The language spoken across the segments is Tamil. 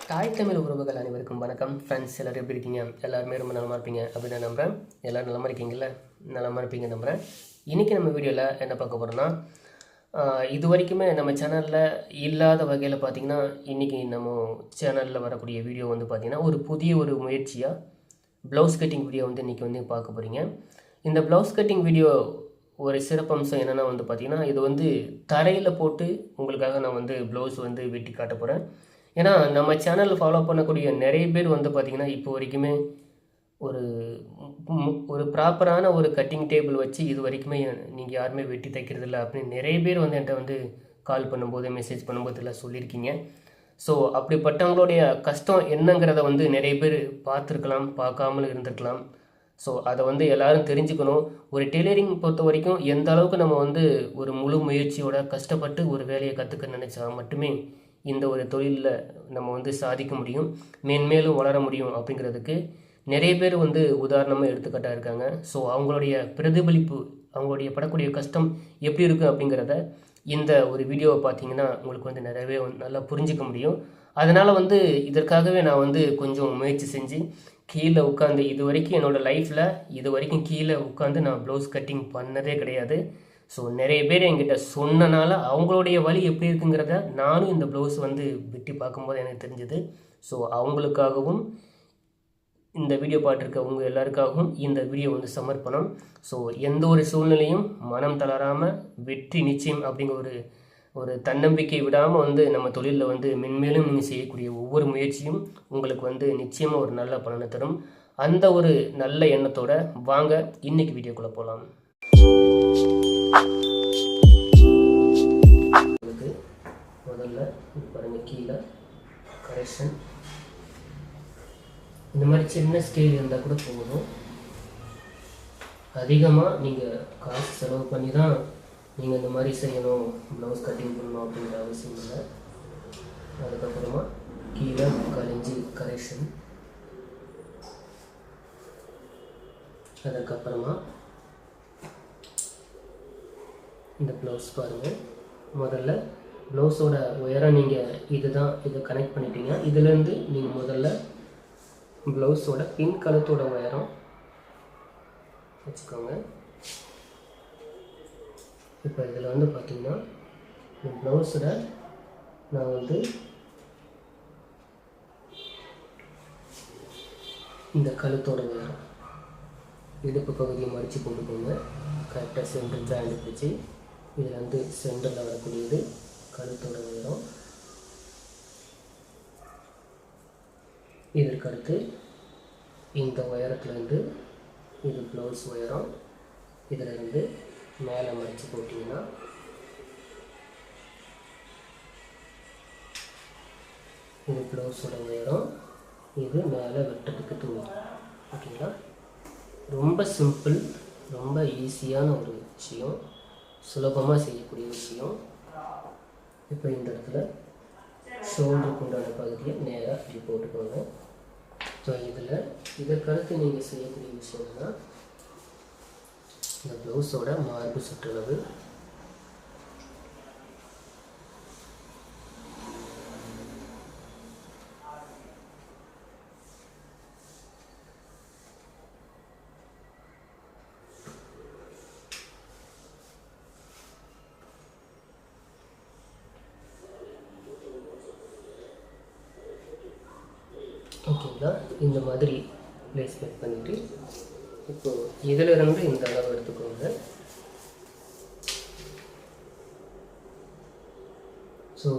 தாய் தமிழ் உறவுகள் அனைவருக்கும் வணக்கம். ஃப்ரெண்ட்ஸ் எல்லோரும் எப்படி இருக்கீங்க? எல்லாருமே ரொம்ப நலமாக இருப்பீங்க அப்படின்னு நம்புகிறேன். எல்லோரும் நலமாக இருக்கீங்களா? நலமாக இருப்பீங்க நம்புகிறேன். இன்றைக்கி நம்ம வீடியோவில் என்ன பார்க்க போகிறோன்னா, இது வரைக்குமே நம்ம சேனலில் இல்லாத வகையில் பார்த்திங்கன்னா, இன்றைக்கி நம்ம சேனலில் வரக்கூடிய வீடியோ வந்து பார்த்திங்கன்னா ஒரு புதிய ஒரு முயற்சியாக ப்ளவுஸ் கட்டிங் வீடியோ வந்து இன்றைக்கி வந்து பார்க்க போகிறீங்க. இந்த ப்ளவுஸ் கட்டிங் வீடியோ ஒரு சிறப்பம்சம் என்னென்னா வந்து பார்த்திங்கன்னா, இது வந்து தரையில் போட்டு உங்களுக்காக நான் வந்து ப்ளவுஸ் வந்து வெட்டி காட்ட போகிறேன். ஏன்னா நம்ம சேனலில் ஃபாலோ பண்ணக்கூடிய நிறைய பேர் வந்து பார்த்திங்கன்னா இப்போ வரைக்குமே ஒரு ஒரு ப்ராப்பரான ஒரு கட்டிங் டேபிள் வச்சு இது வரைக்குமே நீங்கள் யாருமே வெட்டி தைக்கிறதில்ல அப்படின்னு நிறைய பேர் வந்து என்கிட்ட வந்து கால் பண்ணும்போது மெசேஜ் பண்ணும்போது எல்லாம் சொல்லியிருக்கீங்க. ஸோ அப்படிப்பட்டவங்களுடைய கஷ்டம் என்னங்கிறத வந்து நிறைய பேர் பார்த்துருக்கலாம், பார்க்காமல் இருந்திருக்கலாம். ஸோ அதை வந்து எல்லோரும் தெரிஞ்சுக்கணும். ஒரு டெய்லரிங் பொறுத்த வரைக்கும் எந்த அளவுக்கு நம்ம வந்து ஒரு முழு முயற்சியோட கஷ்டப்பட்டு ஒரு வேலையை கற்றுக்க நினச்சா மட்டுமே இந்த ஒரு தொழிலில் நம்ம வந்து சாதிக்க முடியும், மேன்மேலும் வளர முடியும். அப்படிங்கிறதுக்கு நிறைய பேர் வந்து உதாரணமாக எடுத்துக்காட்டாக இருக்காங்க. ஸோ அவங்களுடைய பிரதிபலிப்பு, அவங்களுடைய படக்கூடிய கஷ்டம் எப்படி இருக்குது அப்படிங்கிறத இந்த ஒரு வீடியோவை பார்த்தீங்கன்னா உங்களுக்கு வந்து நிறையவே நல்லா புரிஞ்சிக்க முடியும். அதனால் வந்து இதற்காகவே நான் வந்து கொஞ்சம் முயற்சி செஞ்சு கீழே உட்காந்து இது வரைக்கும் என்னோடய லைஃப்பில் இது வரைக்கும் கீழே உட்காந்து நான் ப்ளவுஸ் கட்டிங் பண்ணதே கிடையாது. ஸோ நிறைய பேர் என்கிட்ட சொன்னனால அவங்களுடைய வழி எப்படி இருக்குங்கிறத நானும் இந்த ப்ளவுஸ் வந்து வெட்டி பார்க்கும்போது எனக்கு தெரிஞ்சது. ஸோ அவங்களுக்காகவும் இந்த வீடியோ பார்த்துருக்க உங்கள் எல்லாருக்காகவும் இந்த வீடியோ வந்து சமர்ப்பணம். ஸோ எந்த ஒரு சூழ்நிலையும் மனம் தளராமல் வெற்றி நிச்சயம் அப்படிங்கிற ஒரு தன்னம்பிக்கை விடாமல் வந்து நம்ம தொழிலில் வந்து மென்மேலும் நீங்கள் செய்யக்கூடிய ஒவ்வொரு முயற்சியும் உங்களுக்கு வந்து நிச்சயமாக ஒரு நல்ல பலனை தரும். அந்த ஒரு நல்ல எண்ணத்தோட வாங்க இன்றைக்கி வீடியோக்குள்ளே போகலாம். முதல்ல பாருங்க, கீழே கரெக்ஷன் இந்த மாதிரி சின்ன ஸ்கேல் இருந்தால் கூட போதும். அதிகமாக நீங்கள் காசு செலவு பண்ணி தான் நீங்கள் இந்த மாதிரி செய்யணும், ப்ளவுஸ் கட்டிங் பண்ணணும் அப்படிங்கிற அவசியம் இல்லை. அதுக்கப்புறமா கீழே 3/4 இன்ச்சு கரெக்ஷன். அதுக்கப்புறமா இந்த ப்ளவுஸ் பாருங்கள். முதல்ல ப்ளவுஸோட உயரம் நீங்கள் இதை கனெக்ட் பண்ணிட்டீங்க. இதுலேருந்து நீங்கள் முதல்ல ப்ளவுஸோட பின் கழுத்தோட உயரம் வச்சுக்கோங்க. இப்போ இதில் வந்து பார்த்திங்கன்னா இந்த ப்ளவுஸில் நான் வந்து இந்த கழுத்தோட உயரம் இடுப்பு பகுதியை மடித்து போட்டுக்கோங்க. கரெக்டாக சென்டர் ஜாயிண்ட் வச்சு இதில் வந்து சென்டரில் வரக்கூடியது கழுத்தோட உயரம். இதற்கடுத்து இந்த உயரத்துலேருந்து இது ப்ளவுஸ் உயரம். இதிலிருந்து மேலே மடித்து போட்டிங்கன்னா இது ப்ளவுஸோட உயரம். இது மேலே வெட்டுறதுக்கு துணி. ஓகேங்களா? ரொம்ப சிம்பிள், ரொம்ப ஈஸியான ஒரு விஷயம், சுலபமாக செய்யக்கூடிய விஷயம். இப்போ இந்த இடத்துல ஷோல்டருக்கு உண்டான பகுதியை நேராக இப்படி போட்டுக்கோங்க. ஸோ இதற்கடுத்து நீங்கள் செய்யக்கூடிய விஷயம்னா இந்த ப்ளவுஸோட மார்பு சுற்றளவு ஓகேங்களா? இந்த மாதிரி பிளேஸ்மெண்ட் பண்ணிவிட்டு இப்போது இதிலிருந்து இந்த அளவு எடுத்துக்கோங்க. ஸோ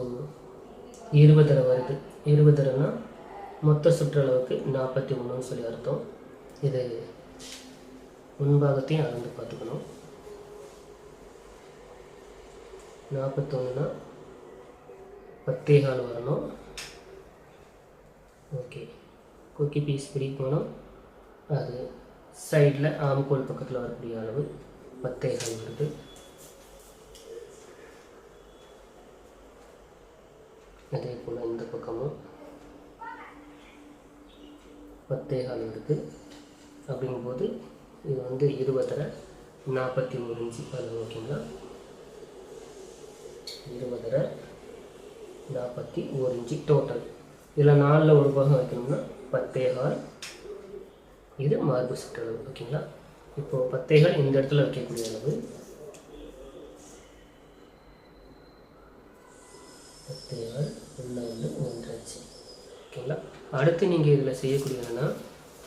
20 வருது. 20 மொத்த சுற்றளவுக்கு 41 சொல்லி அர்த்தம். இது முன்பாகத்தையும் அளந்து பார்த்துக்கணும். 41 10.25 வரணும். ஓகே, குக்கி பீஸ் பிடிக்கணும். அது சைடில் ஆம்கோல் பக்கத்தில் வரக்கூடிய அளவு 10.25 வருது. அதே போல் இந்த பக்கமும் 10.25 வருது. அப்படிங்கும்போது இது வந்து 20 41 இன்ச்சு அளவு. ஓகேங்களா? 20 41 இன்ச்சு டோட்டல் இதில் 4ல் ஒரு பாகம் வைக்கணும்னா 10.25. இது மார்பு சுற்றளவு. ஓகேங்களா? இப்போது 10.25 இந்த இடத்துல வைக்கக்கூடிய அளவு. 10.25 உள்ள வந்து 1.5. ஓகேங்களா? அடுத்து நீங்கள் இதில் செய்யக்கூடிய என்னென்னா,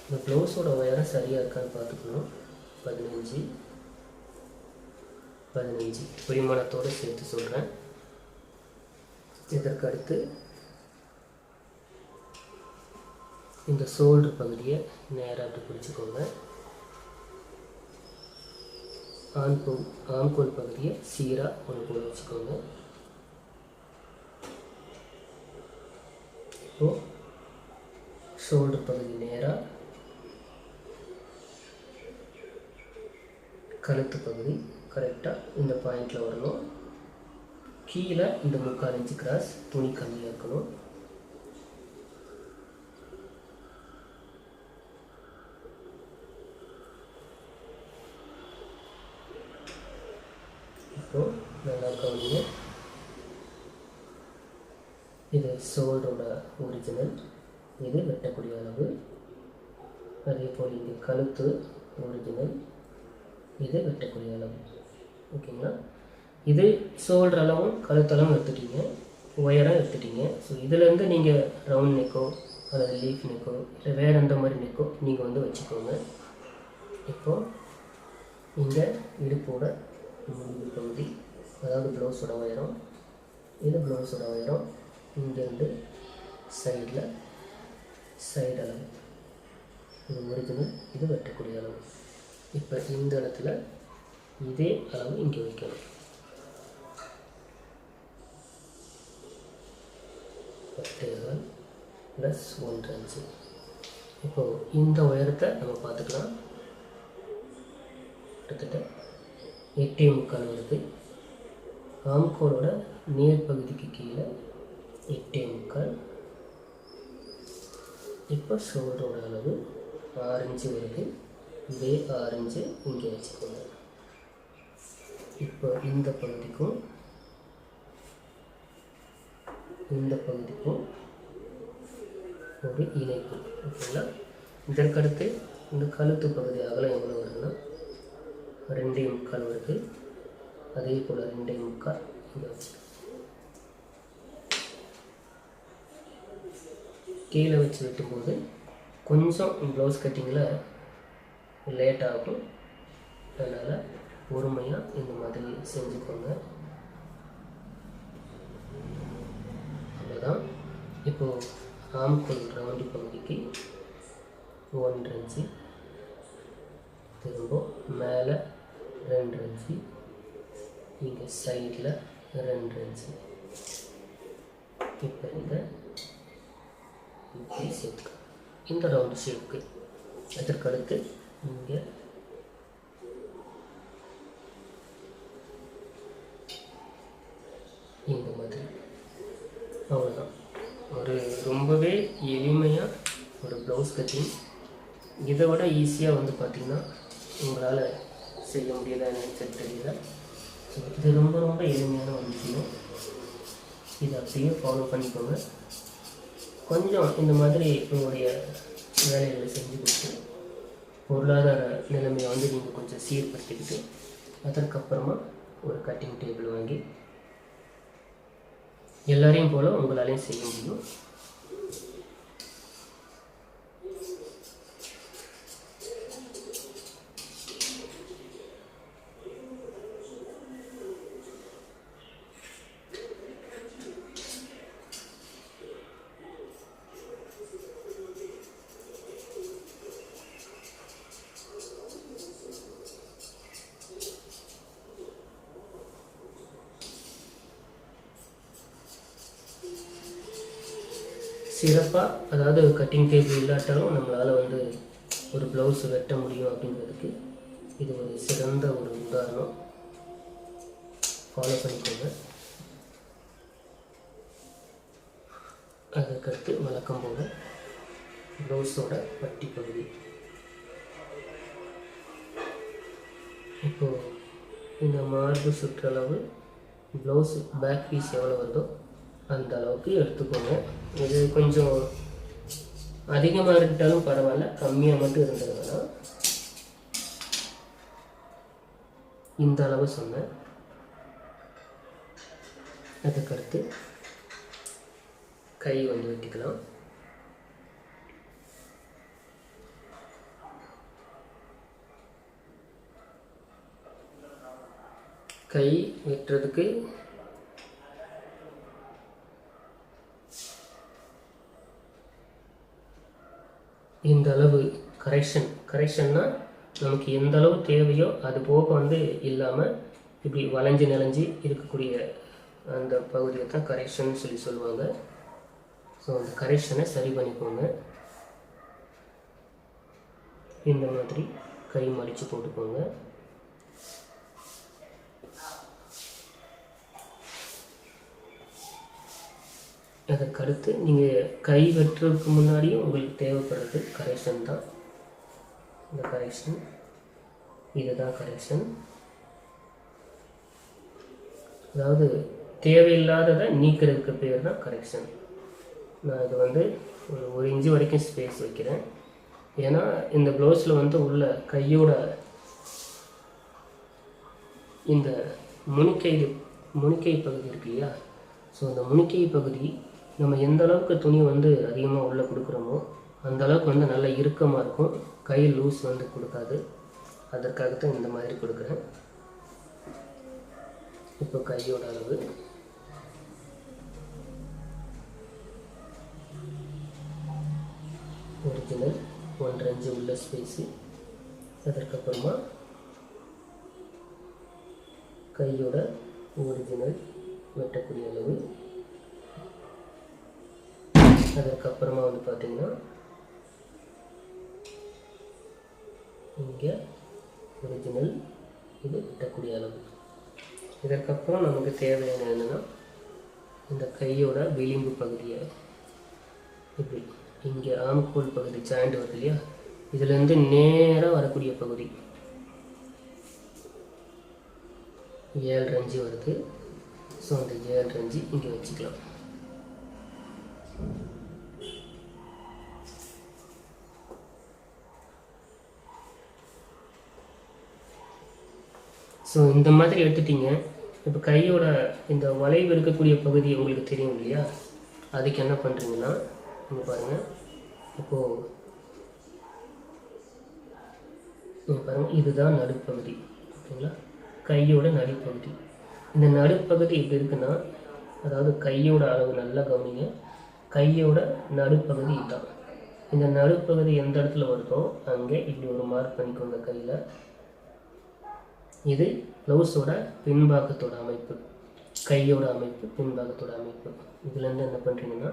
இந்த ப்ளவுஸோட உயரம் சரியாக இருக்கான்னு பார்த்துக்கணும். 15 பரிமாணத்தோடு சேர்த்து சொல்கிறேன். இதற்கு அடுத்து இந்த ஷோல்டர் பகுதியை நேராக அப்படி பிடிச்சிக்கோங்க. ஆம்கோல் பகுதியை சீராக ஒன்று போல வச்சுக்கோங்க. இப்போது ஷோல்டர் பகுதி நேராக, கழுத்து பகுதி கரெக்டாக இந்த பாயிண்டில் வரணும். கீழே இந்த 3/4 இன்ச்சு கிராஸ், துணி கம்மியாக இருக்கணும். இப்போது நல்லா கவனிங்க. இது ஷோல்டரோட ஒரிஜினல், இது வெட்டக்கூடிய அளவு. அதே போல் இங்கே கழுத்து ஒரிஜினல், இது வெட்டக்கூடிய அளவு. ஓகேங்களா? இது ஷோல்டர் அளவும் கழுத்தளவும் எடுத்துட்டீங்க, உயரம் எடுத்துட்டீங்க. ஸோ இதிலேருந்து நீங்கள் ரவுண்ட் நெக்கோ அல்லது லீஃப் நெக்கோ இல்லை வேறு எந்த மாதிரி நெக்கோ நீங்கள் வந்து வச்சுக்கோங்க. இப்போது இங்கே இடுப்போட முடிவு பகுதி, அதாவது ப்ளவுஸோட உயரம், இது ப்ளவுஸோட உயரம். இங்கேருந்து சைடில் சைடு அளவு, இது ஒரிஜினல், இது வெட்டக்கூடிய அளவு. இப்போ இந்த இடத்துல இதே அளவு இங்கே வைக்கணும். 10.25 + 1.5. இப்போது இந்த உயரத்தை நம்ம பார்த்துக்கலாம். கிட்டத்தட்ட 8.25 வருது. ஆம்கோலோட நேர் பகுதிக்கு கீழே 8.25. இப்போ ஷோல்டரோட அளவு 6 இன்ச்சு வருது. இதே 6 இன்ச்சு இங்கே வச்சுக்கோங்க. இப்போ இந்த பகுதிக்கும் இந்த பகுதிக்கும் ஒரு இணைப்பு. ஓகேங்களா? இதற்கடுத்து இந்த கழுத்து பகுதி அகலம் எவ்வளோ வருதுன்னா 2.25 வருது. அதே போல் 2.25 இங்கே வச்சு கீழே வச்சு வெட்டும்போது கொஞ்சம் ப்ளவுஸ் கட்டிங்கில் லேட் ஆகும். அதனால் பொறுமையாக இந்த மாதிரி செஞ்சுக்கோங்க. அவ்வளோதான். இப்போது ஆம்கோல் ரவுண்டு பகுதிக்கு 1 இன்ச்சு, திரும்ப மேலே 2 இன்ச்சு, இங்கே சைடில் 2 இன்ச்சு. இப்போ இந்த இப்படி சேர்த்துக்க இந்த ரவுண்டு ஷேப்புக்கு. அதற்கடுத்து இங்கே இந்த மாதிரி. அவ்வளோதான். ஒரு ரொம்பவே எளிமையாக ஒரு ப்ளவுஸ் கட்டிங். இதை விட ஈஸியாக வந்து பார்த்திங்கன்னா உங்களால் செய்ய முடியலை நினச்சது தெரியல. ஸோ இது ரொம்ப ரொம்ப எளிமையான ஒரு விஷயம். இதை அப்படியே ஃபாலோ பண்ணிக்கோங்க. கொஞ்சம் இந்த மாதிரி உங்களுடைய வேலைகளை செஞ்சு கொடுத்து பொருளாதார நிலைமையை வந்து நீங்கள் கொஞ்சம் சீர்படுத்திக்கிட்டு அதற்கப்புறமா ஒரு கட்டிங் டேபிள் வாங்கி எல்லாரையும் போல் உங்களாலையும் செய்ய முடியும். சிறப்பாக, அதாவது கட்டிங் டேபிள் இல்லாட்டாலும் நம்மளால் வந்து ஒரு ப்ளவுஸ் வெட்ட முடியும் அப்படிங்கிறதுக்கு இது ஒரு சிறந்த ஒரு உதாரணம். ஃபாலோ பண்ணிக்கோங்க. அதுக்கடுத்து வழக்கம் போக ப்ளவுஸோட பட்டி பகுதி. இப்போது இந்த மார்பு சுற்றளவு ப்ளவுஸ் பேக் பீஸ் எவ்வளோ வருதோ அந்த அளவுக்கு எடுத்துக்கோங்க. இது கொஞ்சம் அதிகமாக இருந்தாலும் பரவாயில்ல, கம்மியாக மட்டும் இருந்ததுன்னா இந்த அளவு சொன்னேன். அதுக்கடுத்து கை வந்து வெட்டிக்கலாம். கை வெட்டுறதுக்கு இந்த அளவு கரெக்ஷன்னா நமக்கு எந்த அளவு தேவையோ அது போக வந்து இல்லாமல் இப்படி வளைஞ்சு நெளிஞ்சு இருக்கக்கூடிய அந்த பகுதியை தான் கரெக்ஷன் சொல்லுவாங்க. ஸோ அந்த கரெக்ஷனை சரி பண்ணிக்கோங்க. இந்த மாதிரி கை மடித்து போட்டுக்கோங்க. அதற்கடுத்து நீங்கள் கை வெட்டுறதுக்கு முன்னாடியும் உங்களுக்கு தேவைப்படுறது கரெக்ஷன் தான். இந்த கரெக்ஷன் இதுதான் கரெக்ஷன். அதாவது தேவையில்லாததை நீக்கிறதுக்கு பேர் தான் கரெக்ஷன். நான் இது வந்து ஒரு இன்ச்சு வரைக்கும் ஸ்பேஸ் வைக்கிறேன். ஏன்னா இந்த ப்ளவுஸில் வந்து உள்ள கையோட இந்த முனிக்கை பகுதி இருக்கு இல்லையா? ஸோ அந்த முனிக்கை பகுதி நம்ம எந்த அளவுக்கு துணி வந்து அதிகமாக உள்ளே கொடுக்குறோமோ அந்த அளவுக்கு வந்து நல்லா இறுக்கமாக இருக்கும், கை லூஸ் வந்து கொடுக்காது. அதற்காகத்தான் இந்த மாதிரி கொடுக்குறேன். இப்போ கையோட அளவு ஒரிஜினல் 1.5 இன்ச்சு உள்ள ஸ்பேஸு. அதற்கப்புறமா கையோட ஒரிஜினல் வெட்டக்கூடிய அளவு. அதற்கப்புறமா வந்து பார்த்திங்கன்னா இங்கே ஒரிஜினல் இது வெட்டக்கூடிய அளவு. இதற்கப்புறம் நமக்கு தேவையான என்னென்னா இந்த கையோட விளிம்பு பகுதியை இப்படி இங்கே ஆம்கோல் பகுதி ஜாயிண்ட் வருது இல்லையா, இதுலேருந்து நேராக வரக்கூடிய பகுதி 7.5 இன்ச்சு வருது. ஸோ அந்த 7.5 இன்ச்சு இங்கே வச்சுக்கலாம். ஸோ இந்த மாதிரி எடுத்துட்டிங்க. இப்போ கையோட இந்த வளைவு இருக்கக்கூடிய பகுதி உங்களுக்கு தெரியும் இல்லையா, அதுக்கு என்ன பண்ணுறீங்கன்னா இங்கே பாருங்கள். இப்போது இங்கே பாருங்கள், இதுதான் நடுப்பகுதி. ஓகேங்களா? கையோட நடுப்பகுதி. இந்த நடுப்பகுதி எப்படி இருக்குன்னா, அதாவது கையோட அளவு நல்லா கவனிங்க. கையோட நடுப்பகுதி இதுதான். இந்த நடுப்பகுதி எந்த இடத்துல வருதோ அங்கே இப்படி ஒரு மார்க் பண்ணிக்கோங்க கையில். இது ப்ளவுஸோட பின்பாகத்தோட அமைப்பு, கையோட அமைப்பு, பின்பாகத்தோட அமைப்பு. இதுலேருந்து என்ன பண்ணுறீங்கன்னா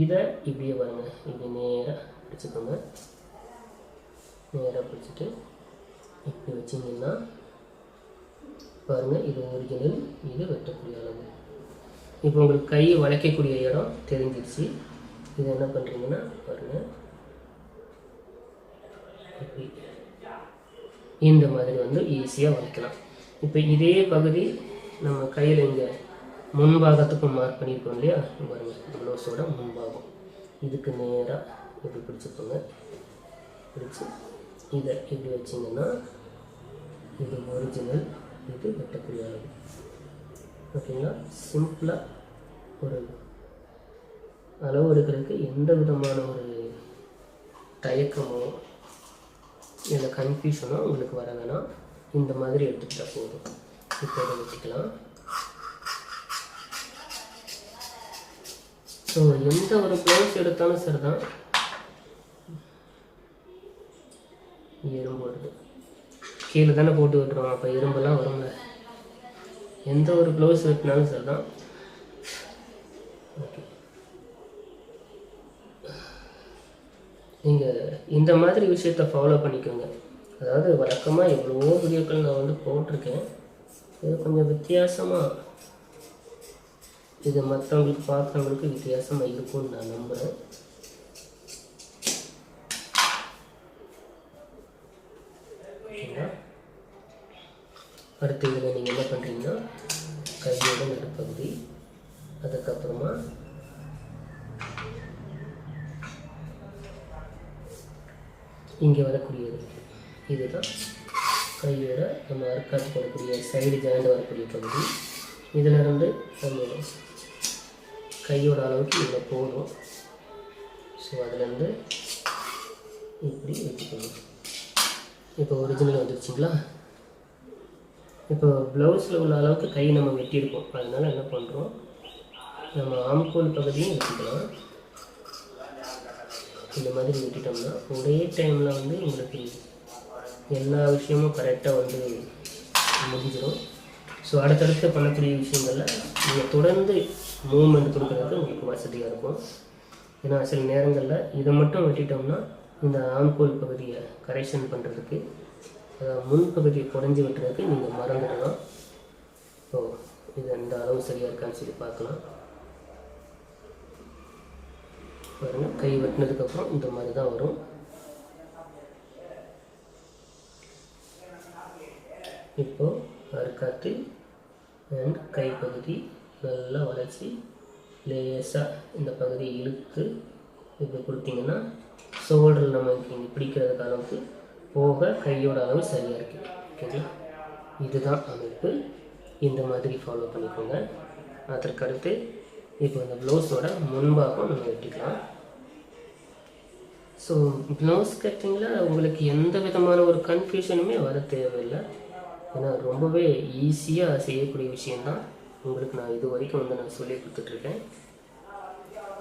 இதை இப்படியே பாருங்க, இப்படி நேராக பிடிச்சிக்கோங்க. நேராக பிடிச்சிட்டு இப்படி வச்சிங்கன்னா பாருங்கள், இது ஒரிஜினல், இது வெட்டக்கூடிய அளவு. இப்போ உங்களுக்கு கை வளைக்கக்கூடிய இடம் தெரிஞ்சிடுச்சு. இது என்ன பண்ணுறீங்கன்னா பாருங்கள், இப்படி இந்த மாதிரி வந்து ஈஸியாக வளைக்கலாம். இப்போ இதே பகுதி நம்ம கையில் இங்கே முன்பாகத்துக்கும் மார்க் பண்ணியிருக்கோம் இல்லையா, பாருங்கள், ப்ளவுஸோட முன்பாகம். இதுக்கு நேராக இப்படி பிடிச்சிக்கோங்க. பிடிச்சி இதை இப்படி வச்சிங்கன்னா இது ஒரிஜினல், இது வெட்டக்கூடிய அளவு. ஓகேங்களா? சிம்பிளாக ஒரு அளவு எடுக்கிறதுக்கு எந்த விதமான ஒரு தயக்கமோ இல்லை கன்ஃபியூஷனோ உங்களுக்கு வர வேணாம். இந்த மாதிரி எடுத்துக்கிட்டா போதும். இப்போ இதை வெட்டிக்கலாம். ஸோ எந்த ஒரு ப்ளவுஸ் எடுத்தாலும் சரி தான், எறும்பு வருது கீழே தானே போட்டு விட்டுருவோம், அப்போ எறும்பெல்லாம் வரும்ல. எந்த ஒரு ப்ளவுஸ் வெட்டினாலும் சரி தான். ஓகே, நீங்கள் இந்த மாதிரி விஷயத்தை ஃபாலோ பண்ணிக்கோங்க. அதாவது வழக்கமாக எவ்வளவோ வீடியோக்கள் நான் வந்து போட்டிருக்கேன். இது கொஞ்சம் வித்தியாசமாக, இது மற்றவங்களுக்கு பார்க்குறவங்களுக்கு வித்தியாசமாக இருக்கும்னு நான் நம்புகிறேன். ஓகேங்களா? அடுத்து இதில் நீங்கள் என்ன பண்ணுறீங்கன்னா கையோட நடுப்பகுதி அதுக்கப்புறமா இங்கே வரக்கூடியது இதுதான் கையோட நம்ம அர்க்காத்து போடக்கூடிய சைடு ஜாயிண்ட் வரக்கூடிய பகுதி. இதிலிருந்து நம்ம கையோட அளவுக்கு இவ்வளோ போதும். ஸோ அதுலேருந்து இப்படி வச்சுக்கணும். இப்போ ஒரிஜினல் வந்துருச்சுங்களா. இப்போ ப்ளவுஸில் உள்ள அளவுக்கு கை நம்ம வெட்டியிருக்கோம். அதனால் என்ன பண்ணுறோம், நம்ம ஆம்கோல் பகுதியும் வெட்டிக்கலாம். இந்த மாதிரி வெட்டிட்டோம்னா ஒரே டைமில் வந்து உங்களுக்கு எல்லா விஷயமும் கரெக்டாக வந்து முடிஞ்சிடும். ஸோ அடுத்தடுத்து பண்ணக்கூடிய விஷயங்களில் நீங்கள் தொடர்ந்து மூவ்மெண்ட் கொடுக்குறது உங்களுக்கு வசதியாக இருக்கும். ஏன்னா சில நேரங்களில் இதை மட்டும் வெட்டிட்டோம்னா இந்த ஆம்கோல் பகுதியை கரெக்ஷன் பண்ணுறதுக்கு, அதாவது முன்பகுதியை குறைஞ்சி விட்டுறதுக்கு நீங்கள் மறந்துடலாம். ஸோ இது அந்த அளவு சரியாக இருக்கான்னு சொல்லி பார்க்கலாம். பாருங்கள், கை வெட்டினதுக்கப்புறம் இந்த மாதிரி தான் வரும். இப்போது அர்க்காத்து அண்ட் கைப்பகுதி நல்லா வளைச்சி லேசாக இந்த பகுதியை இழுத்து இப்படி கொடுத்தீங்கன்னா ஷோல்டரில் நம்ம இங்கே பிடிக்கிறதுக்கு அளவுக்கு போக கையோட அளவு சரியாக இருக்குது. ஓகேங்களா, இதுதான் அமைப்பு. இந்த மாதிரி ஃபாலோ பண்ணிக்கோங்க. அதற்கடுத்து இப்போ இந்த ப்ளவுஸோட முன்பாகம் நம்ம வெட்டிக்கலாம். ஸோ ப்ளவுஸ் கட்டிங்கில் உங்களுக்கு எந்த விதமான ஒரு கன்ஃபியூஷனுமே வர தேவையில்லை. ஏன்னா ரொம்பவே ஈஸியாக செய்யக்கூடிய விஷயந்தான். உங்களுக்கு நான் இது வரைக்கும் வந்து நான் சொல்லி கொடுத்துட்ருக்கேன்.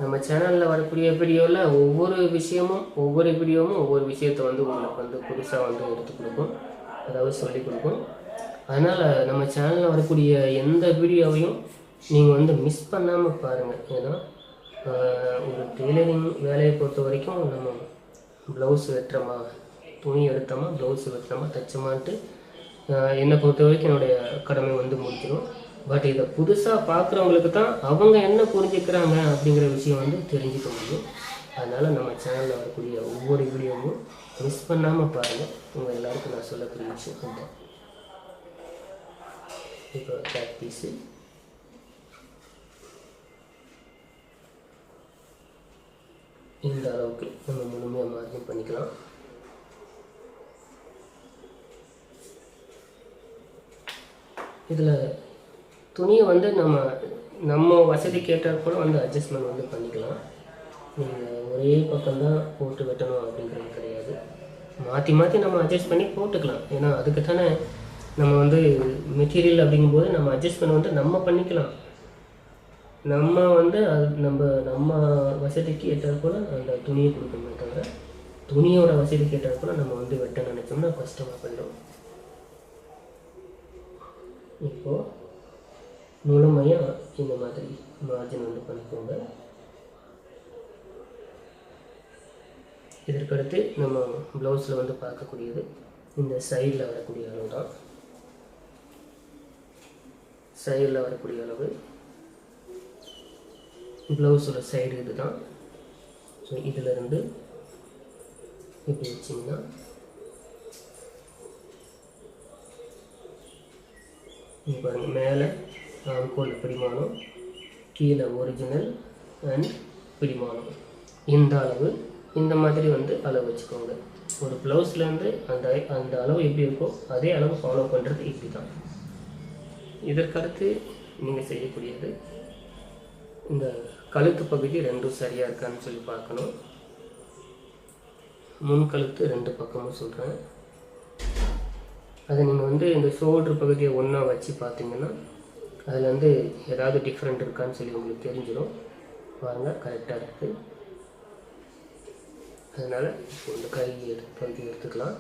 நம்ம சேனலில் வரக்கூடிய வீடியோவில் ஒவ்வொரு வீடியோவும் ஒவ்வொரு விஷயத்தை வந்து உங்களுக்கு வந்து புதுசாக வந்து எடுத்து கொடுக்கும், அதாவது சொல்லிக் கொடுக்கும். அதனால் நம்ம சேனலில் வரக்கூடிய எந்த வீடியோவையும் நீங்கள் வந்து மிஸ் பண்ணாமல் பாருங்கள். ஏன்னா ஒரு டெய்லரிங் வேலையை பொறுத்த வரைக்கும் நம்ம ப்ளவுஸ் வெட்டுறோமா, துணி எடுத்தோமா, ப்ளவுஸ் வெட்டுறோமா, தைச்சோமான்ட்டு என்னை பொறுத்த வரைக்கும் என்னுடைய கடமை வந்து முடிஞ்சிடும். பட் இதை புதுசாக பார்க்குறவங்களுக்கு தான் அவங்க என்ன புரிஞ்சுக்கிறாங்க அப்படிங்கிற விஷயம் வந்து தெரிஞ்சுக்க முடியும். அதனால் நம்ம சேனலில் வரக்கூடிய ஒவ்வொரு வீடியோவும் மிஸ் பண்ணாமல் பாருங்கள். உங்கள் எல்லாருக்கும் நான் சொல்லக்கூடிய விஷயம் அதுதான். இப்போ பேக் பீஸு இந்த அளவுக்கு நம்ம முழுமையாக மார்ஜின் பண்ணிக்கலாம். இதில் துணியை வந்து நம்ம வசதிக்கு ஏற்றாற் போல் வந்து அட்ஜஸ்ட்மெண்ட் வந்து பண்ணிக்கலாம். நீங்கள் ஒரே பக்கம்தான் போட்டு வெட்டணும் அப்படிங்கிறது கிடையாது. மாற்றி மாற்றி நம்ம அட்ஜஸ்ட் பண்ணி போட்டுக்கலாம். ஏன்னா அதுக்கு தானே நம்ம வந்து மெட்டீரியல் அப்படிங்கும்போது நம்ம அட்ஜஸ்ட்மெண்ட் வந்து நம்ம பண்ணிக்கலாம். நம்ம வந்து அது நம்ம வசதிக்கு ஏற்றாற் போல் அந்த துணியை கொடுக்கணுமே தவிர துணியோட வசதிக்கு ஏற்றாற் போல் நம்ம வந்து வெட்ட நினைச்சோம்னா கஷ்டமாக போயிடும். இப்போது முழுமையாக இந்த மாதிரி மார்ஜின் வந்து பண்ணிக்கோங்க. இதற்கடுத்து நம்ம ப்ளவுஸில் வந்து பார்க்கக்கூடியது இந்த சைடில் வரக்கூடிய அளவு தான். சைடில் வரக்கூடிய அளவு ப்ளவுஸோட சைடு இது தான். ஸோ இதிலிருந்து இப்படி வச்சிங்கன்னா பாருங்கள், மேலே ஆம்கோல் பிடிமானம், கீழே ஒரிஜினல் அண்ட் பிடிமானம். இந்த அளவு இந்த மாதிரி வந்து அளவு வச்சுக்கோங்க. ஒரு ப்ளவுஸ்லேருந்து அந்த அளவு எப்படி இருக்கோ அதே அளவு ஃபாலோ பண்ணுறது இப்படி தான். இதற்கடுத்து நீங்கள் செய்யக்கூடியது இந்த கழுத்து பகுதி ரெண்டும் சரியாக இருக்கான்னு சொல்லி பார்க்கணும். முன்கழுத்து ரெண்டு பக்கமும் சொல்கிறேன். அதை நீங்கள் வந்து இந்த ஷோல்டர் பகுதியை ஒன்றா வச்சு பார்த்தீங்கன்னா அதில் வந்து ஏதாவது டிஃப்ரெண்ட் இருக்கான்னு சொல்லி உங்களுக்கு தெரிஞ்சிடும். பாருங்கள், கரெக்டாக இருக்குது. அதனால் இப்போ இந்த பகுதி எடுத்துக்கலாம்.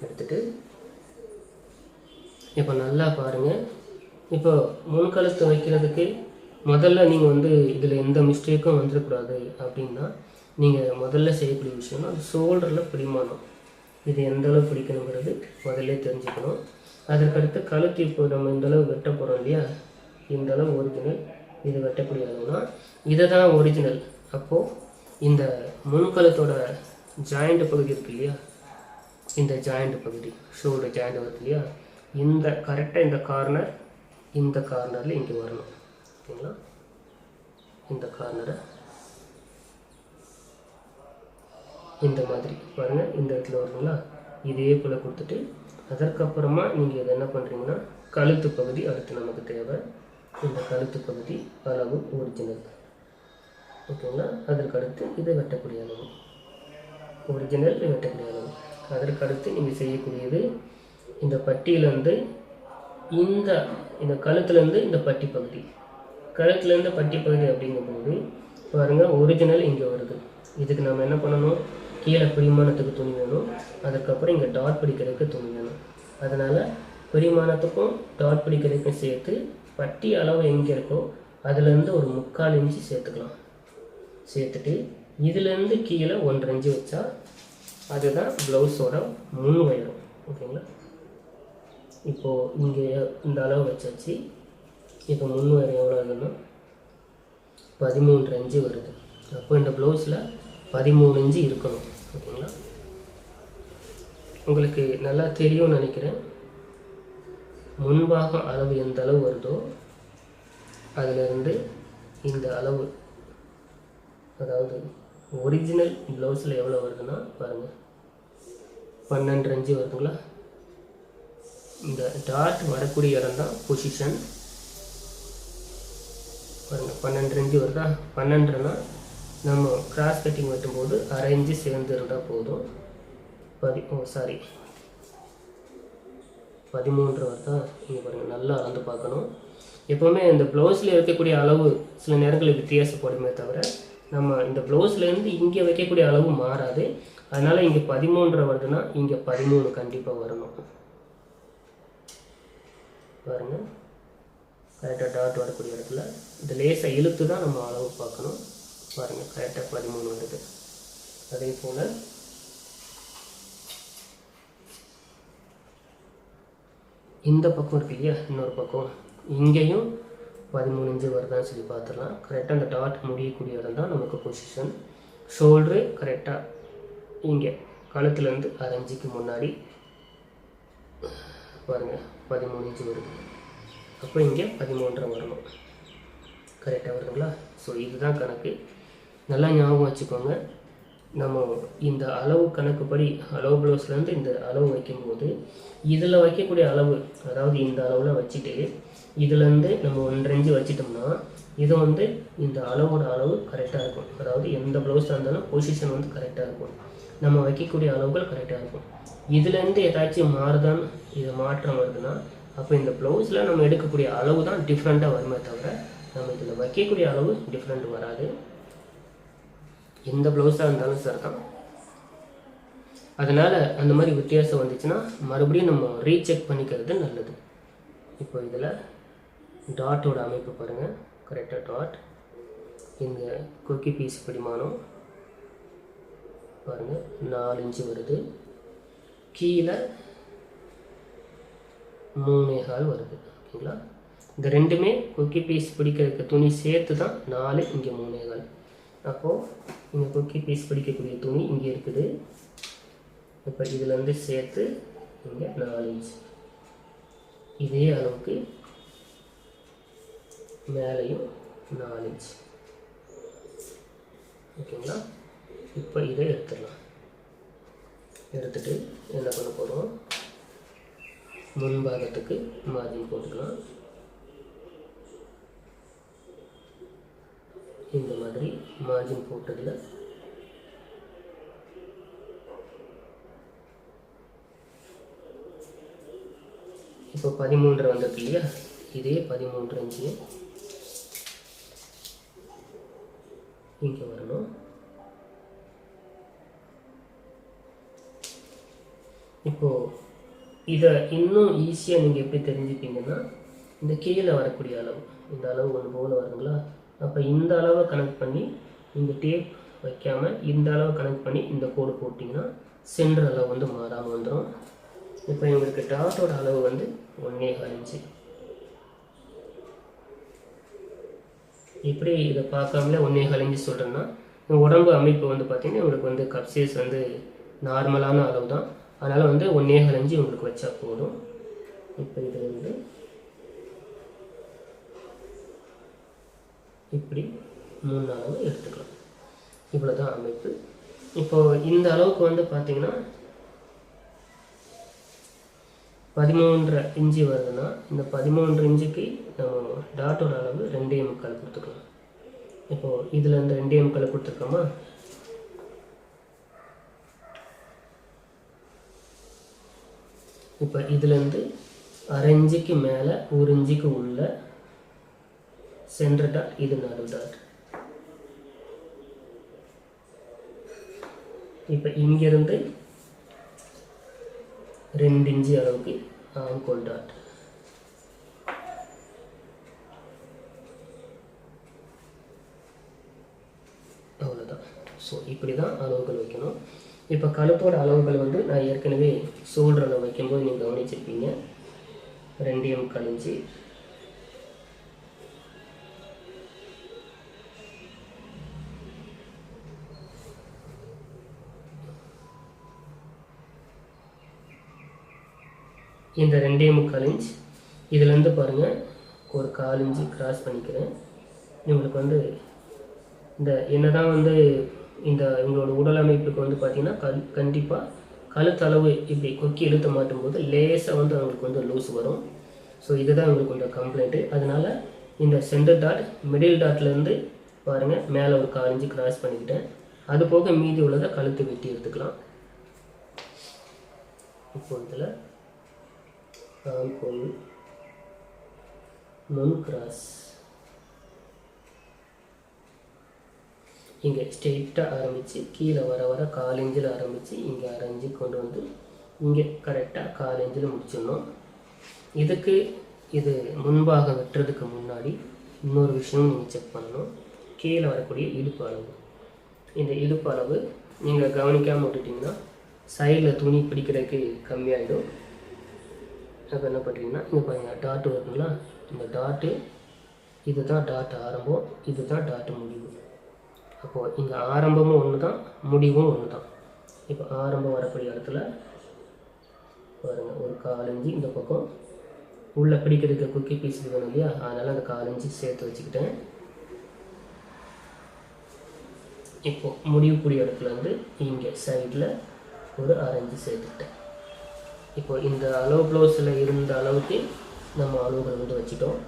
எடுத்துகிட்டு இப்போ நல்லா பாருங்கள். இப்போ முன்கழுத்து வைக்கிறதுக்கு முதல்ல நீங்கள் வந்து இதில் எந்த மிஸ்டேக்கும் வந்துடக்கூடாது அப்படின்னா நீங்கள் முதல்ல செய்யக்கூடிய விஷயம்னா அது ஷோல்டரில் பிடிமானம், இது எந்த அளவு பிடிக்கணுங்கிறது முதல்ல தெரிஞ்சுக்கணும். அதற்கடுத்து கழுத்து இப்போ நம்ம இந்தளவு வெட்ட போகிறோம் இல்லையா, இந்தளவு ஒரிஜினல், இது வெட்டக்கூடிய அளவுனா இதை தான் ஒரிஜினல். அப்போது இந்த முன்கழுத்தோட ஜாயிண்ட் பகுதி இருக்குது இல்லையா, இந்த ஜாயிண்ட் பகுதி ஷோல்டர் ஜாயிண்ட் வருது இல்லையா, இந்த கரெக்டாக இந்த கார்னரில் இங்கே வரணும். ஓகேங்களா, இந்த கார்னரை இந்த மாதிரி பாருங்கள், இந்த இடத்துல வருங்களா, இதே போல் கொடுத்துட்டு அதற்கப்புறமா நீங்கள் இதை என்ன பண்ணுறீங்கன்னா கழுத்து பகுதி அடுத்து நமக்கு தேவை. இந்த கழுத்து பகுதி அளவு ஒரிஜினல், ஓகேங்களா. அதற்கு அடுத்து இதை வெட்டக்கூடிய அளவு ஒரிஜினல், வெட்டக்கூடிய அளவு. அதற்கு அடுத்து நீங்கள் செய்யக்கூடியது இந்த பட்டியிலேருந்து இந்த கழுத்துலேருந்து இந்த பட்டி பகுதி, கழுத்துலேருந்து பட்டி பகுதி அப்படிங்கும்போது பாருங்கள் ஒரிஜினல் இங்கே வருது. இதுக்கு நம்ம என்ன பண்ணணும், கீழே பிரிமாணத்துக்கு துணி வேணும், அதுக்கப்புறம் இங்கே டாட் பிடிக்கிறதுக்கு துணி வேணும். அதனால் பிரிமாணத்துக்கும் டாட் பிடிக்கிறதுக்கும் சேர்த்து பட்டி அளவு எங்கே இருக்கோ அதுலேருந்து ஒரு 3/4 இன்ச்சு சேர்த்துக்கலாம். சேர்த்துட்டு இதுலேருந்து கீழே 1 இன்ச்சு வச்சா அதுதான் ப்ளவுஸோட முன் உயரம், ஓகேங்களா. இப்போது இங்கே இந்த அளவு வச்சாச்சு. இப்போ முன் உயரம் எவ்வளோ ஆகுதுன்னா 13 இன்ச்சு வருது. அப்போ இந்த ப்ளவுஸில் 13 இன்ச்சு இருக்கணும், ஓகேங்களா. உங்களுக்கு நல்லா தெரியும்னு நினைக்கிறேன். முன்பாக அளவு எந்த அளவு வருதோ அதிலிருந்து இந்த அளவு, அதாவது ஒரிஜினல் ப்ளவுஸில் எவ்வளோ வருதுன்னா பாருங்கள் 12 இன்ச்சு வருதுங்களா. இந்த டாட் வரக்கூடிய இடம் தான் பொசிஷன். பாருங்கள் 12 இன்ச்சு வருதா. 12னா நம்ம கிராஸ் கட்டிங் வெட்டும்போது 1/2 இன்ச்சு சேர்ந்து இருந்தால் போதும். 13 வருதா. இங்கே பாருங்கள், நல்லா அளந்து பார்க்கணும். எப்போவுமே இந்த ப்ளவுஸில் வைக்கக்கூடிய அளவு சில நேரங்களில் வித்தியாசப்படுமே தவிர நம்ம இந்த ப்ளவுஸ்லேருந்து இங்கே வைக்கக்கூடிய அளவு மாறாது. அதனால் இங்கே 13 வருதுன்னா இங்கே 13 கண்டிப்பாக வரணும். பாருங்கள், கரெக்டாக டாட் வரக்கூடிய இடத்துல இந்த லேஸை இழுத்து தான் நம்ம அளவு பார்க்கணும். பாருங்கள், கரெக்டாக 13 வருது. அதே போல் இந்த பக்கம் இருக்கு இல்லையா, இன்னொரு பக்கம் இங்கேயும் 13 இன்ச்சு வருதான்னு சொல்லி பார்த்துடலாம். கரெக்டாக அந்த டாட் முடியக்கூடிய இடம் தான் நமக்கு பொசிஷன். ஷோல்ட்ரு கரெக்டாக இங்கே கழுத்துலேருந்து 1/2 இன்ச்சுக்கு முன்னாடி பாருங்கள் 13 இன்ச்சு வருது. அப்போ இங்கே 13 வரணும். கரெக்டாக வருதுங்களா. ஸோ இதுதான் கணக்கு. நல்லா ஞாபகம் வச்சுக்கோங்க. நம்ம இந்த அளவு கணக்குப்படி அளவு ப்ளவுஸ்லேருந்து இந்த அளவு வைக்கும்போது இதில் வைக்கக்கூடிய அளவு, அதாவது இந்த அளவில் வச்சுட்டு இதுலேருந்து நம்ம 1/2 இன்ச்சு வச்சிட்டோம்னா இது இந்த அளவோட அளவு கரெக்டாக இருக்கும். அதாவது எந்த ப்ளவுஸாக இருந்தாலும் பொசிஷன் கரெக்டாக இருக்கும், நம்ம வைக்கக்கூடிய அளவுகள் கரெக்டாக இருக்கும். இதுலேருந்து ஏதாச்சும் மாறுதான்னு இது மாற்றம் வருதுன்னா அப்போ இந்த ப்ளவுஸில் நம்ம எடுக்கக்கூடிய அளவு தான் டிஃப்ரெண்ட்டாக வருமே தவிர நம்ம இதில் வைக்கக்கூடிய அளவு டிஃப்ரெண்ட் வராது. எந்த ப்ளவுஸாக இருந்தாலும் சார் தான். அதனால் அந்த மாதிரி வித்தியாசம் வந்துச்சுன்னா மறுபடியும் நம்ம ரீசெக் பண்ணிக்கிறது நல்லது. இப்போ இதில் டாட்டோட அமைப்பு பாருங்கள், கரெக்டாக டாட் இங்கே கொக்கி பீஸ் பிடிமானம் பாருங்கள் 4 இன்ச்சு வருது. கீழே 3.25 வருது, ஓகேங்களா. இந்த ரெண்டுமே கொக்கி பீஸ் பிடிக்கிறதுக்கு துணி சேர்த்து தான் 4, இங்கே 3.25. அப்போது இங்கே கொக்கி பீஸ் பிடிக்கக்கூடிய துணி இங்கே இருக்குது. இப்போ இதுலேருந்து சேர்த்து இங்கே 4 இன்ச்சு, இதே அளவுக்கு மேலேயும் 4 இன்ச்சு, ஓகேங்களா. இப்போ இதை எடுத்துடலாம். எடுத்துகிட்டு என்ன பண்ண போகிறோம், முன்பாகத்துக்கு மார்ஜின் போட்டுக்கலாம். இந்த மாதிரி மார்ஜின் போட்டதில் இப்போ 13 வந்திருக்கு இல்லையா, இதே 13 இன்ச்சு இங்கே வரணும். இப்போது இதை இன்னும் ஈஸியாக நீங்கள் எப்படி தெரிஞ்சுப்பீங்கன்னா இந்த கீழே வரக்கூடிய அளவு, இந்த அளவு ஒன்று போல் வருதுங்களா. அப்போ இந்த அளவை கனெக்ட் பண்ணி இந்த டேப் வைக்காமல் இந்த அளவை கனெக்ட் பண்ணி இந்த கோடு போட்டிங்கன்னா சென்டர் அளவு மாறாமல் வந்துடும். இப்போ எங்களுக்கு டாட்டோட அளவு 1.25 இன்ச்சு. இப்படி இதை பார்க்காமலே 1.25 இன்ச்சு சொல்கிறேன்னா உடம்பு அமைப்பு பார்த்திங்கன்னா உங்களுக்கு கப்சேஸ் நார்மலான அளவு தான். அதனால் 1.25 இன்ச்சு உங்களுக்கு வச்சா போதும். இப்போ இது இப்படி 3 அளவு எடுத்துக்கலாம். இவ்வளோ தான் அமைப்பு. இப்போது இந்த அளவுக்கு வந்து பார்த்திங்கன்னா 13.5 இன்ச்சு வருதுன்னா இந்த 13 இன்ச்சுக்கு நம்ம டாட்டோட அளவு 2.25 கொடுத்துக்கலாம். இப்போது இதில் இந்த 2.25 கொடுத்துருக்கோமா, இப்போ இதுலேருந்து 1/2 இன்ச்சுக்கு மேலே 1 இன்ச்சுக்கு உள்ள சென்டர் டாட், இது நடு டாட். இப்போ இங்கேருந்து 2 இன்ச்சு அளவுக்கு ஆம்கோல் டாட். அவ்வளோதான். ஸோ இப்படி தான் அளவுகள் வைக்கணும். இப்போ கழுத்தோட அளவுகள் வந்து நான் ஏற்கனவே ஷோல்டரில் வைக்கும்போது நீங்கள் கவனிச்சிருப்பீங்க. 2.25 இன்ச்சு. இந்த 2.25 இன்ச் இதுலேருந்து பாருங்கள் ஒரு 1/4 இன்ச்சு கிராஸ் பண்ணிக்கிறேன். இவங்களுக்கு வந்து இந்த என்னதான் வந்து இந்த இவங்களோட உடல் அமைப்புக்கு வந்து பார்த்திங்கன்னா கண்டிப்பாக கழுத்தளவு இப்படி கொக்கி இழுத்து மாட்டும் போது லேசாக வந்து அவங்களுக்கு வந்து லூஸ் வரும். ஸோ இதுதான் இவங்களுக்கு கொஞ்சம் கம்ப்ளைண்ட்டு. அதனால் இந்த சென்டர் டாட் மிடில் டாட்லேருந்து பாருங்கள் மேலே ஒரு 1/4 இன்ச்சு கிராஸ் பண்ணிக்கிட்டேன். அது போக மீதி உள்ளதை கழுத்து வெட்டி எடுத்துக்கலாம். இப்போ இதில் ஆம்கோல் முன் கிராஸ் இங்கே ஸ்ட்ரெயிட்டாக ஆரம்பித்து கீழே வர 1/4 இன்ச்சில் ஆரம்பித்து இங்கே 1/2 இன்ச்சு கொண்டு வந்து இங்கே கரெக்டாக 1/4 இன்ச்சில் முடிச்சிடணும். இதுக்கு இது முன்பாக வெட்டுறதுக்கு முன்னாடி இன்னொரு விஷயம் நீங்கள் செக் பண்ணணும். கீழே வரக்கூடிய இடுப்பு அளவு. இந்த இடுப்பு அளவு நீங்கள் கவனிக்காமல் விட்டுட்டிங்கன்னா சைடில் துணி பிடிக்கிறதுக்கு கம்மியாகிடும். அப்போ என்ன பண்ணுறீங்கன்னா இங்கே பாருங்கள் டாட்டு வருதுங்களா, இந்த டாட்டு இது தான் டாட் ஆரம்பம், இது தான் டாட்டு முடிவு. அப்போது இங்கே ஆரம்பமும் ஒன்று தான், முடிவும் ஒன்று தான். இப்போ ஆரம்பம் வரக்கூடிய இடத்துல பாருங்கள் ஒரு 1/4 இன்ச்சு இந்த பக்கம் உள்ளே பிடிக்கிறதுக்கு குக்கி பீஸ் வேணும் இல்லையா, அதனால் அந்த 1/4 இன்ச்சு சேர்த்து வச்சுக்கிட்டேன். இப்போது முடிவுக்கூடிய இடத்துல வந்து இங்கே சைடில் ஒரு 1/2 இன்ச்சு சேர்த்துக்கிட்டேன். இப்போ இந்த அளவு ப்ளவுஸில் இருந்த அளவுக்கு நம்ம அளவுகள் வந்து வச்சுட்டோம்.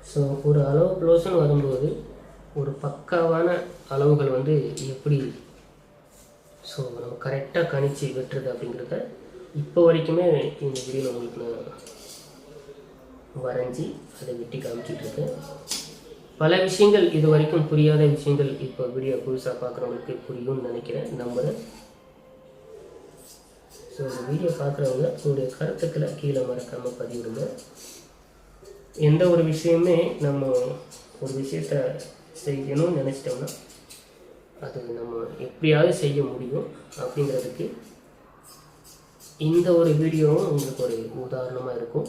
ஸோ ஒரு அளவு ப்ளவுஸ்னு வரும்போது ஒரு பக்காவான அளவுகள் வந்து எப்படி ஸோ நம்ம கரெக்டாக கணிச்சு வெட்டுறது அப்படிங்கிறத இப்போ வரைக்குமே இந்த வீடியோவில் உங்களுக்கு நான் வரைஞ்சி அதை வெட்டி காமிச்சிட்ருக்கேன். பல விஷயங்கள் இது வரைக்கும் புரியாத விஷயங்கள் இப்போ வீடியோ புதுசாக பார்க்குறவங்களுக்கு புரியும்னு நினைக்கிறேன், நம்புகிறேன். ஸோ இந்த வீடியோ பார்க்குறவங்க உங்களுடைய கருத்துக்களை கீழே மறக்காமல் பதிவிடுங்க. எந்த ஒரு விஷயமே நம்ம ஒரு விஷயத்தை செய்யணும்னு நினச்சிட்டோம்னா அது நம்ம எப்படியாவது செய்ய முடியும் அப்படிங்கிறதுக்கு இந்த ஒரு வீடியோவும் உங்களுக்கு ஒரு உதாரணமாக இருக்கும்.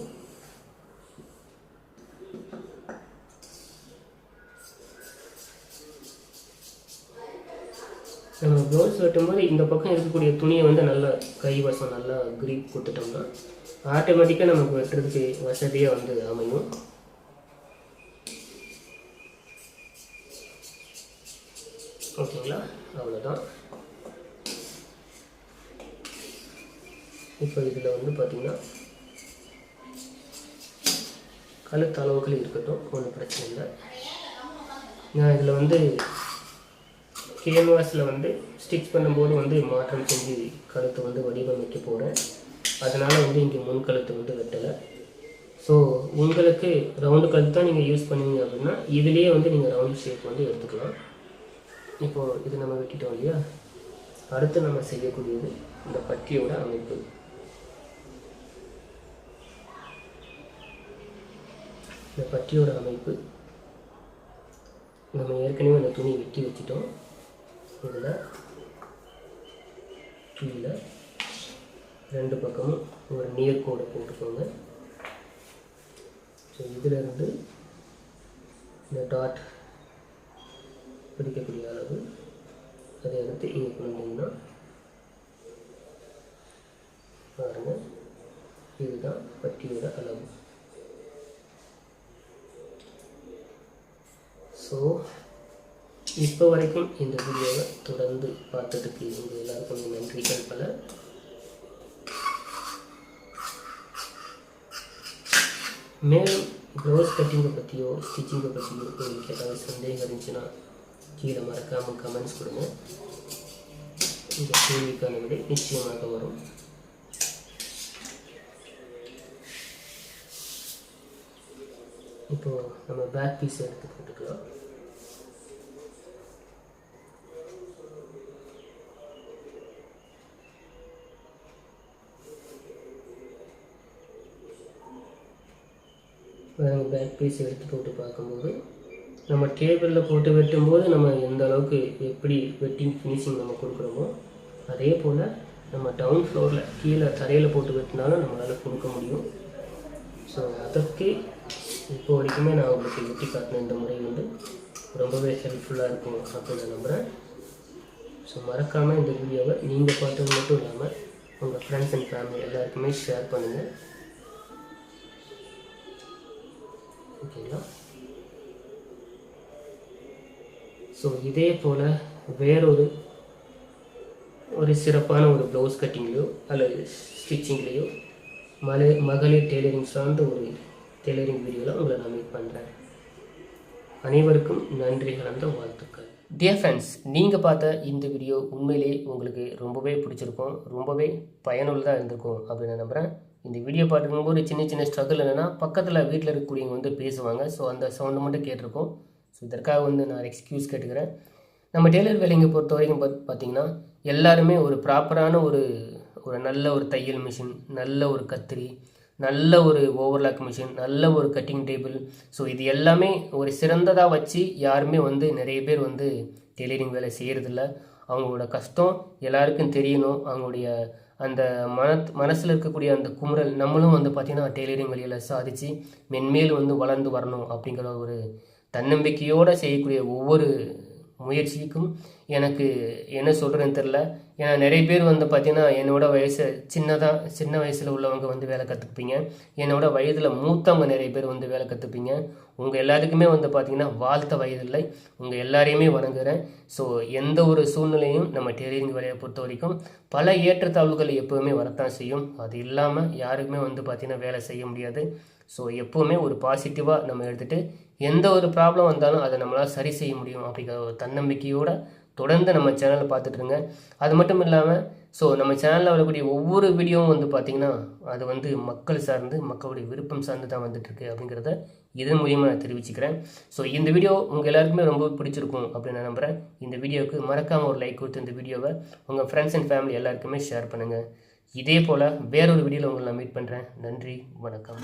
நம்ம ப்ளவுஸ் வெட்டும்போது இந்த பக்கம் இருக்கக்கூடிய துணியை வந்து நல்லா கைவசம் நல்லா கிரீப் கொடுத்துட்டோம்னா ஆட்டோமேட்டிக்காக நமக்கு வெட்டுறதுக்கு வசதியாக வந்து அமையும். ஓகேங்களா, அவ்வளோதான். இப்போ இதில் வந்து பார்த்திங்கன்னா கழுத்து அளவுகள் இருக்கட்டும், ஒன்றும் பிரச்சனை இல்லை. நான் இதில் வந்து கேன்வாஸில் வந்து ஸ்டிச் பண்ணும்போது வந்து மாற்றம் செஞ்சு கழுத்தை வந்து வடிவமைக்க போகிறேன். அதனால் வந்து இங்கே முன் கழுத்து வந்து வெட்டலை. ஸோ உங்களுக்கு ரவுண்டு கழுத்து தான் நீங்கள் யூஸ் பண்ணுவீங்க அப்படின்னா இதுலேயே வந்து நீங்கள் ரவுண்டு ஷேப் வந்து எடுத்துக்கலாம். இப்போது இது நம்ம வெட்டிட்டோம் இல்லையா, அடுத்து நம்ம செய்யக்கூடியது இந்த பட்டியோட அமைப்பு. இந்த பட்டியோட அமைப்பு நம்ம ஏற்கனவே அந்த துணி வெட்டி வச்சிட்டோம். இதில் கீழே 2 பக்கமும் ஒரு நேர்கோடு போட்டுக்கோங்க. ஸோ இதிலிருந்து இந்த டாட் பிடிக்கக்கூடிய அளவு அதை எடுத்து இங்கே கொண்டு வந்தீங்கன்னா பாருங்கள் இதுதான் பட்டியோட அளவு. ஸோ இப்போ வரைக்கும் இந்த வீடியோவை தொடர்ந்து பார்த்ததுக்கு உங்கள் எல்லாருக்கும் நன்றிகள் பல. மேலும் ப்ளவுஸ் கட்டிங்கை பற்றியோ ஸ்டிச்சிங்கை பற்றியோ உங்களுக்கு ஏதாவது சந்தேகம் இருந்துச்சுன்னா கீழே மறக்காமல் கமெண்ட்ஸ் கொடுங்க. இந்த கேள்விக்கான விடை நிச்சயமாக வரும். இப்போது நம்ம பேக் பீஸ் எடுத்து போட்டுக்கலாம். பேக் பீஸ் எடுத்து போட்டு பார்க்கும்போது நம்ம டேபிளில் போட்டு வெட்டும்போது நம்ம எந்த அளவுக்கு எப்படி வெட்டிங் ஃபினிஷிங் நம்ம கொடுக்குறோமோ அதே போல் நம்ம டவுன் ஃப்ளோரில் கீழே தரையில் போட்டு வெட்டினாலும் நம்மளால் கொடுக்க முடியும். ஸோ அதற்கு இப்போ வரைக்குமே நான் உங்களுக்கு வெட்டி காட்டின இந்த முறை வந்து ரொம்பவே ஹெல்ப்ஃபுல்லாக இருக்கும் அப்படின்னு நான் நம்புகிறேன். ஸோ மறக்காமல் இந்த வீடியோவை நீங்கள் பார்த்தது மட்டும் இல்லாமல் உங்கள் ஃப்ரெண்ட்ஸ் அண்ட் ஃபேமிலி எல்லாருக்குமே ஷேர் பண்ணுங்கள். ஓகேங்களா? ஸோ இதே போல் வேறொரு சிறப்பான ஒரு ப்ளவுஸ் கட்டிங்லேயோ அல்லது ஸ்டிச்சிங்லேயோ மகளிர் டெய்லரிங் சார்ந்த ஒரு டெய்லரிங் வீடியோவில் உங்களை நான் மீட் பண்ணுறேன். அனைவருக்கும் நன்றி கலந்த வாழ்த்துக்கள். டியர் ஃப்ரெண்ட்ஸ், நீங்கள் பார்த்த இந்த வீடியோ உண்மையிலேயே உங்களுக்கு ரொம்பவே பிடிச்சிருக்கும், ரொம்பவே பயனுள்ளதாக இருந்திருக்கும் அப்படின்னு நான் நம்புகிறேன். இந்த வீடியோ பார்த்துக்கும்போது சின்ன சின்ன ஸ்ட்ரகிள் என்னென்னா பக்கத்தில் வீட்டில் இருக்கக்கூடியவங்க வந்து பேசுவாங்க. ஸோ அந்த சவுண்டை மட்டும் கேட்டிருக்கோம். ஸோ இதற்காக வந்து நான் எக்ஸ்கியூஸ் கேட்டுக்கிறேன். நம்ம டெய்லர் வேலைங்க பொறுத்த வரைக்கும் பார்த்திங்கன்னா எல்லாருமே ஒரு ப்ராப்பரான ஒரு நல்ல ஒரு தையல் மிஷின், நல்ல ஒரு கத்திரி, நல்ல ஒரு ஓவர்லாக் மிஷின், நல்ல ஒரு கட்டிங் டேபிள், ஸோ இது எல்லாமே ஒரு சிறந்ததாக வச்சு யாருமே வந்து நிறைய பேர் வந்து டெய்லரிங் வேலை செய்கிறதில்ல. அவங்களோட கஷ்டம் எல்லாருக்கும் தெரியணும். அவங்களுடைய அந்த மனசில் இருக்கக்கூடிய அந்த குமுறல் நம்மளும் வந்து பார்த்திங்கன்னா டெய்லரிங் வழியில் சாதித்து மென்மேல் வந்து வளர்ந்து வரணும் அப்படிங்கிற ஒரு தன்னம்பிக்கையோடு செய்யக்கூடிய ஒவ்வொரு முயற்சிக்கும் எனக்கு என்ன சொல்கிறேன்னு தெரில. ஏன்னா நிறைய பேர் வந்து பார்த்திங்கன்னா என்னோடய வயசு சின்ன வயசில் உள்ளவங்க வந்து வேலை கற்றுப்பீங்க, என்னோடய வயதில் மூத்தவங்க நிறைய பேர் வந்து வேலை கற்றுப்பீங்க. உங்கள் எல்லாருக்குமே வந்து பார்த்திங்கன்னா வாழ்த்த வயதில்லை, உங்கள் எல்லாரையுமே வணங்குகிறேன். ஸோ எந்த ஒரு சூழ்நிலையும் நம்ம டெய்லரிங் வேலையை பொறுத்த வரைக்கும் பல ஏற்றத்தாழ்வுகள் எப்போவுமே வரத்தான் செய்யும். அது இல்லாமல் யாருக்குமே வந்து பார்த்திங்கன்னா வேலை செய்ய முடியாது. ஸோ எப்போவுமே ஒரு பாசிட்டிவாக நம்ம எடுத்துகிட்டு எந்த ஒரு ப்ராப்ளம் வந்தாலும் அதை நம்மளால் சரி செய்ய முடியும் அப்படிங்கிற ஒரு தன்னம்பிக்கையோடு தொடர்ந்து நம்ம சேனலை பார்த்துட்ருங்க. அது மட்டும் இல்லாமல் நம்ம சேனலில் வரக்கூடிய ஒவ்வொரு வீடியோவும் வந்து பார்த்திங்கன்னா அது வந்து மக்கள் சார்ந்து, மக்களுடைய விருப்பம் சார்ந்து தான் வந்துட்டுருக்கு அப்படிங்கிறத இதன் மூலியமாக நான் தெரிவிச்சுக்கிறேன். ஸோ இந்த வீடியோ உங்கள் எல்லாருக்குமே ரொம்ப பிடிச்சிருக்கும் அப்படின்னு நான் நம்புகிறேன். இந்த வீடியோவுக்கு மறக்காமல் ஒரு லைக் கொடுத்து இந்த வீடியோவை உங்கள் ஃப்ரெண்ட்ஸ் அண்ட் ஃபேமிலி எல்லாருக்குமே ஷேர் பண்ணுங்கள். இதே போல் வேறொரு வீடியோவில் உங்களை நான் மீட் பண்ணுறேன். நன்றி, வணக்கம்.